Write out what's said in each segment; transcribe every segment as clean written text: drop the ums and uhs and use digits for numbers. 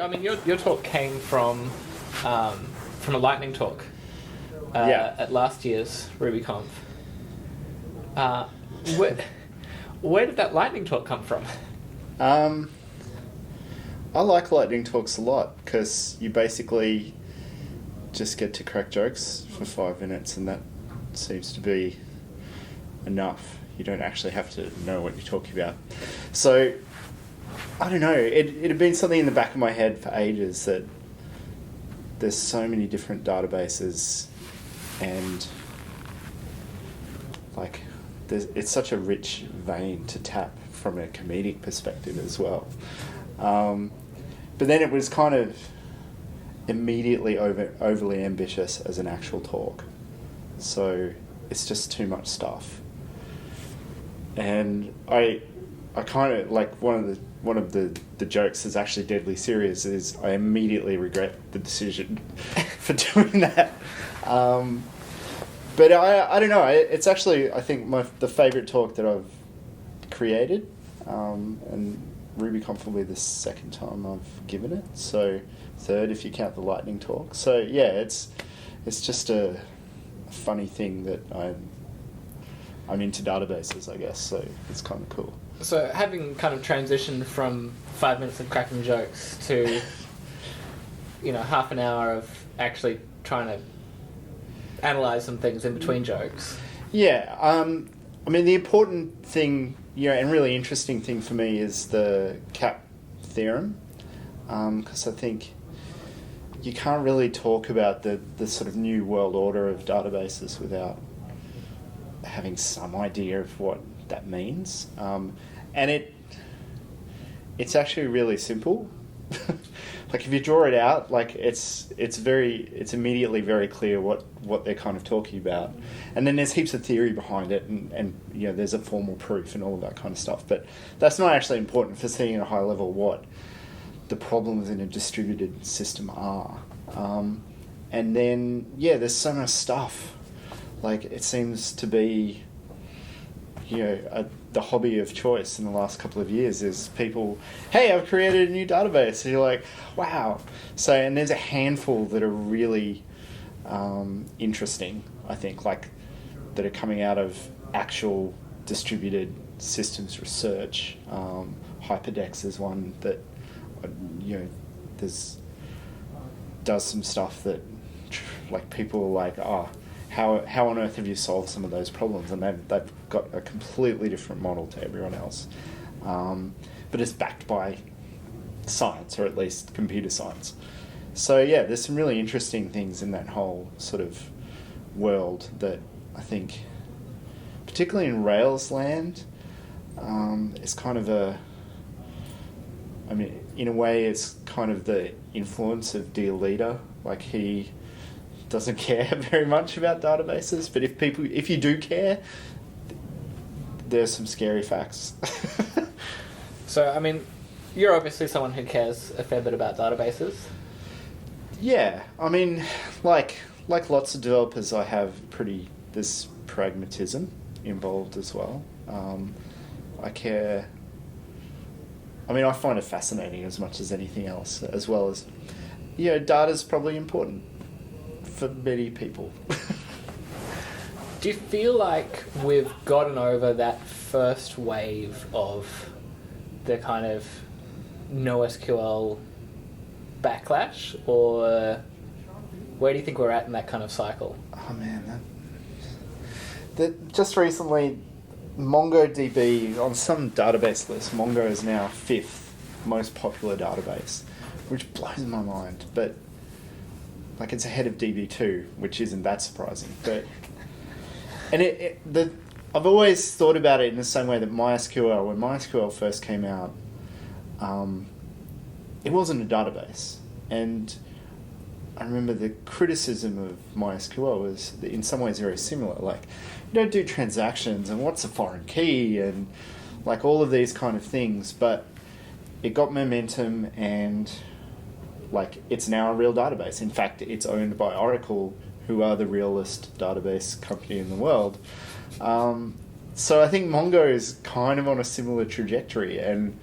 I mean, your talk came from a lightning talk at last year's RubyConf. Where did that lightning talk come from? I like lightning talks a lot because you basically just get to crack jokes for 5 minutes, and that seems to be enough. You don't actually have to know what you're talking about. So, I don't know, it had been something in the back of my head for ages that there's so many different databases, and like it's such a rich vein to tap from a comedic perspective as well. But then it was kind of immediately overly ambitious as an actual talk. So it's just too much stuff. And I kind of like one of the jokes is actually deadly serious is I immediately regret the decision for doing that. But I don't know. It's actually I think the favourite talk that I've created, and RubyConf will be the second time I've given it. So third if you count the lightning talk. So yeah, it's just a funny thing that I'm into databases, I guess. So it's kind of cool. So having kind of transitioned from 5 minutes of cracking jokes to half an hour of actually trying to analyze some things in between jokes. Yeah, I mean the important thing, and really interesting thing for me is the CAP theorem, because I think you can't really talk about the sort of new world order of databases without having some idea of what that means. And it's actually really simple. Like if you draw it out, like it's immediately very clear what they're kind of talking about, and then there's heaps of theory behind it, and there's a formal proof and all of that kind of stuff. But that's not actually important for seeing at a high level what the problems in a distributed system are. And then there's so much stuff. Like it seems to be, the hobby of choice in the last couple of years is people, hey, I've created a new database. And you're like, wow. So, and there's a handful that are really interesting, I think, like that are coming out of actual distributed systems research. Hyperdex is one that, does some stuff that like people are like, how on earth have you solved some of those problems? And they've got a completely different model to everyone else. But it's backed by science, or at least computer science. So there's some really interesting things in that whole sort of world that I think, particularly in Rails land, is kind of in a way it's kind of the influence of Dear Leader. Like he doesn't care very much about databases, but if you do care, there's some scary facts. So, I mean, you're obviously someone who cares a fair bit about databases. Yeah, I mean, like lots of developers, I have there's pragmatism involved as well. I care. I mean, I find it fascinating as much as anything else, as well as, data's probably important for many people. Do you feel like we've gotten over that first wave of the kind of NoSQL backlash, or where do you think we're at in that kind of cycle? Oh man, that just recently, MongoDB, on some database list, Mongo is now 5th most popular database, which blows my mind. But like it's ahead of DB2, which isn't that surprising. But I've always thought about it in the same way that MySQL, when MySQL first came out, it wasn't a database, and I remember the criticism of MySQL was in some ways very similar. Like, you don't do transactions, and what's a foreign key, and like all of these kind of things. But it got momentum, and like it's now a real database. In fact, it's owned by Oracle, who are the realest database company in the world. So I think Mongo is kind of on a similar trajectory, and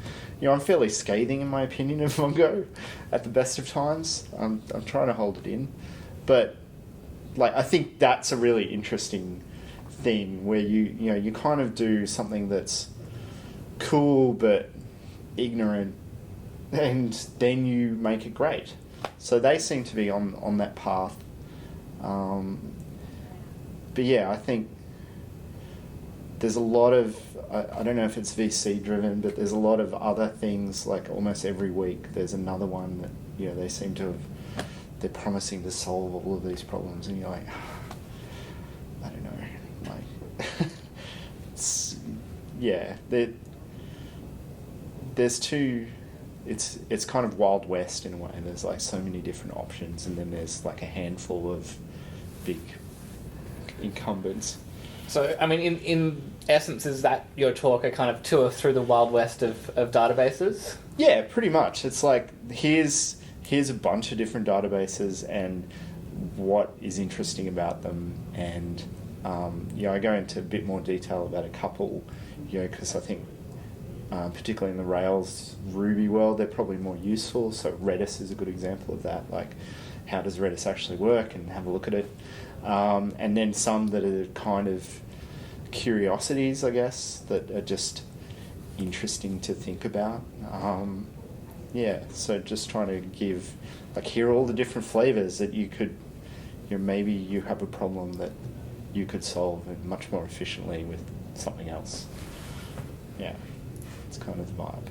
I'm fairly scathing in my opinion of Mongo at the best of times. I'm trying to hold it in, but like I think that's a really interesting thing where you kind of do something that's cool but ignorant, and then you make it great. So they seem to be on that path. But yeah, I think there's a lot of, I don't know if it's VC driven, but there's a lot of other things, like almost every week there's another one that, they seem to have, they're promising to solve all of these problems, and you're like, I don't know, like, there's two, it's kind of Wild West in a way. There's like so many different options, and then there's like a handful of big incumbents. So, I mean, in essence, is that your talk a kind of tour through the Wild West of databases? Yeah, pretty much. It's like, here's a bunch of different databases and what is interesting about them. And, I go into a bit more detail about a couple, because I think, particularly in the Rails Ruby world, they're probably more useful. So Redis is a good example of that. Like, how does Redis actually work, and have a look at it. And then some that are kind of curiosities, I guess, that are just interesting to think about. So just trying to give, like, here are all the different flavors that you could, maybe you have a problem that you could solve much more efficiently with something else. Yeah, it's kind of the vibe.